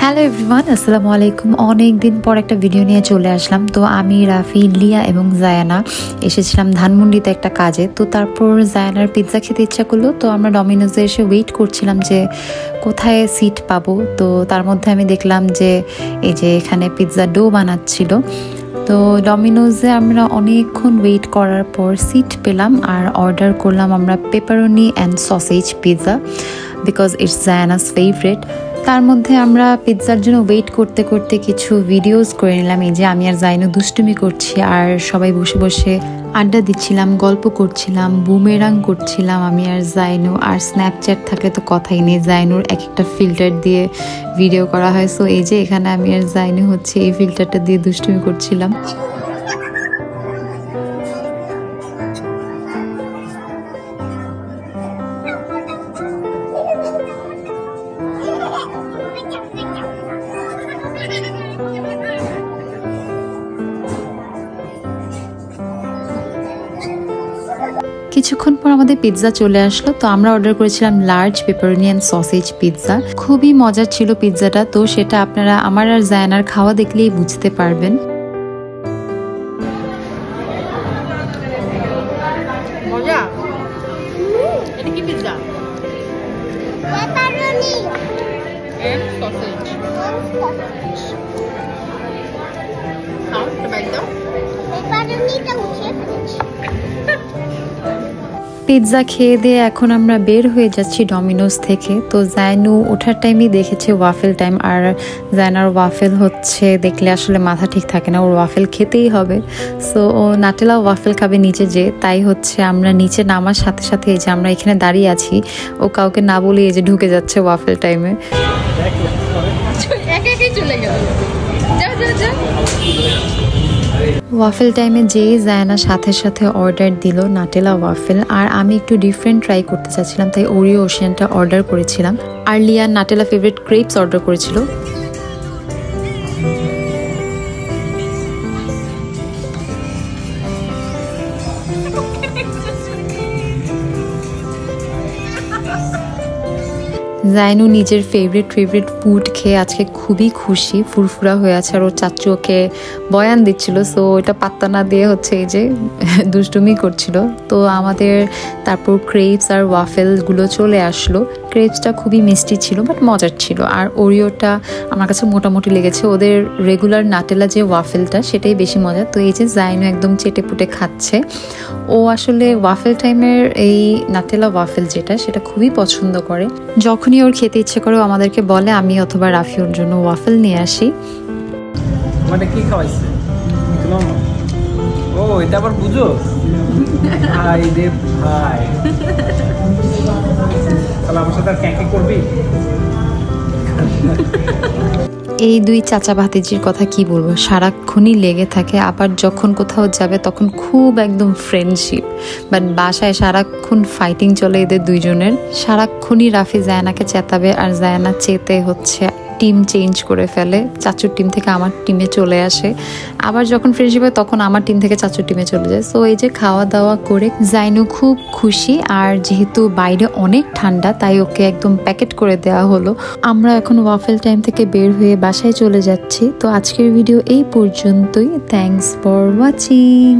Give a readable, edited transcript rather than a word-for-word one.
Hello everyone, আসসালামু আলাইকুম। অনেক দিন পর একটা ভিডিও নিয়ে চলে আসলাম। তো আমি, রাফি, লিয়া এবং জায়ানা এসেছিলাম ধানমন্ডিতে একটা কাজে। তো তারপর জায়ানার পিৎজা খেতে ইচ্ছা করলো, তো আমরা ডমিনোজে এসে ওয়েট করছিলাম যে কোথায় সিট পাবো। তো তার মধ্যে আমি দেখলাম যে এই যে এখানে পিৎজা ডো বানাচ্ছিল। তো ডমিনোজে আমরা অনেকক্ষণ ওয়েট করার পর সিট পেলাম আর অর্ডার করলাম আমরা pepperoni and sausage pizza, because it's জায়ানাস ফেভারিট। তার মধ্যে আমরা পিৎজার জন্য ওয়েট করতে করতে কিছু ভিডিওস করে নিলাম। এই যে আমি আর জাইনু দুষ্টুমি করছি আর সবাই বসে বসে আড্ডা দিচ্ছিলাম, গল্প করছিলাম, বুমেরাং করছিলাম আমি আর জাইনু। আর স্ন্যাপচ্যাট থাকলে তো কথাই নেই, জাইনুর এক একটা ফিল্টার দিয়ে ভিডিও করা হয়। সো এই যে এখানে আমি আর জাইনু হচ্ছে এই ফিল্টারটা দিয়ে দুষ্টুমি করছিলাম। কিছুক্ষণ পর আমাদের পিৎজা চলে আসলো। তো আমরা অর্ডার করেছিলাম large pepperoni and sausage pizza. খুবই মজার ছিল পিৎজাটা। তো সেটা আপনারা আমার আর জায়ানার খাওয়া দেখলেই বুঝতে পারবেন। মজা। এটা কি পিৎজা? Pepperoni and sausage. খাও, একটা বাইট দাও। পেপারোনিটা উঠিয়ে ফেলেছি। পিৎজা খেয়ে দিয়ে এখন আমরা বের হয়ে যাচ্ছি ডমিনোজ থেকে। তো জাইনু ওঠার টাইমই দেখেছে ওয়াফেল টাইম, আর জাইনার ওয়াফেল হচ্ছে দেখলে আসলে মাথা ঠিক থাকে না, ওর ওয়াফেল খেতেই হবে। সো ও নাটেলা ওয়াফেল খাবে নিচে যে, তাই হচ্ছে আমরা নিচে নামার সাথে সাথে এই যে আমরা এখানে দাঁড়িয়ে আছি, ও কাউকে না বলে এই যে ঢুকে যাচ্ছে ওয়াফেল টাইমে। চলে গেল। যাও যাও যাও। ওয়াফেল টাইমে যেই জায়ানা সাথে সাথে অর্ডার দিল নাটেলা ওয়াফেল, আর আমি একটু ডিফারেন্ট ট্রাই করতে চাচ্ছিলাম, তাই ওরিও ওশিয়ানটা অর্ডার করেছিলাম। আর লিয়া নাটেলা ফেভারিট ক্রেপস অর্ডার করেছিল। জাইনু নিজের ফেভারিট ফুড খেয়ে আজকে খুবই খুশি, ফুরফুরা হয়ে আছে। আর ওর চাচু ওকে বয়ান দিচ্ছিল, সো ওইটা পাত্তা না দিয়ে হচ্ছে এই যে দুষ্টুমি করছিল। তো আমাদের তারপর ক্রেপস আর ওয়াফেলগুলো চলে আসলো। ক্রেপসটা খুবই মিষ্টি ছিল বাট মজার ছিল, আর ওরিওটা আমার কাছে মোটামুটি লেগেছে। ওদের রেগুলার নাটেলা যে ওয়াফেলটা সেটাই বেশি মজা। তো এই যে জাইনু একদম চেটে পুটে খাচ্ছে। ও আসলে ওয়াফেল টাইমের এই নাটেলা ওয়াফেল যেটা, সেটা খুবই পছন্দ করে। যখনই ওর খেতে ইচ্ছে করে আমাদেরকে বলে, আমি অথবা রাফি ওর জন্য ওয়াফেল নিয়ে আসি। মানে কি খাওয়াইছে? ও এটা আবার বুঝো? ভাই রে ভাই, তাহলে আমার সাথে আর ক্যাঁকে করবি? এই দুই চাচা ভাতিজির কথা কি বলবো, সারাক্ষণই লেগে থাকে। আবার যখন কোথাও যাবে তখন খুব একদম ফ্রেন্ডশিপ, বাট বাসায় সারাক্ষণ ফাইটিং চলে এদের দুইজনের। সারাক্ষণই রাফি জায়ানাকে চেতাবে আর জায়ানা চেতে হচ্ছে টিম চেঞ্জ করে ফেলে, চাচুর টিম থেকে আমার টিমে চলে আসে। আবার যখন ফ্রেন্ডশিপ হয় তখন আমার টিম থেকে চাচুর টিমে চলে যায়। সো এই যে খাওয়া দাওয়া করে জাইনু খুব খুশি। আর যেহেতু বাইরে অনেক ঠান্ডা তাই ওকে একদম প্যাকেট করে দেওয়া হলো। আমরা এখন ওয়াফেল টাইম থেকে বের হয়ে বাসায় চলে যাচ্ছি। তো আজকের ভিডিও এই পর্যন্তই। Thanks for watching.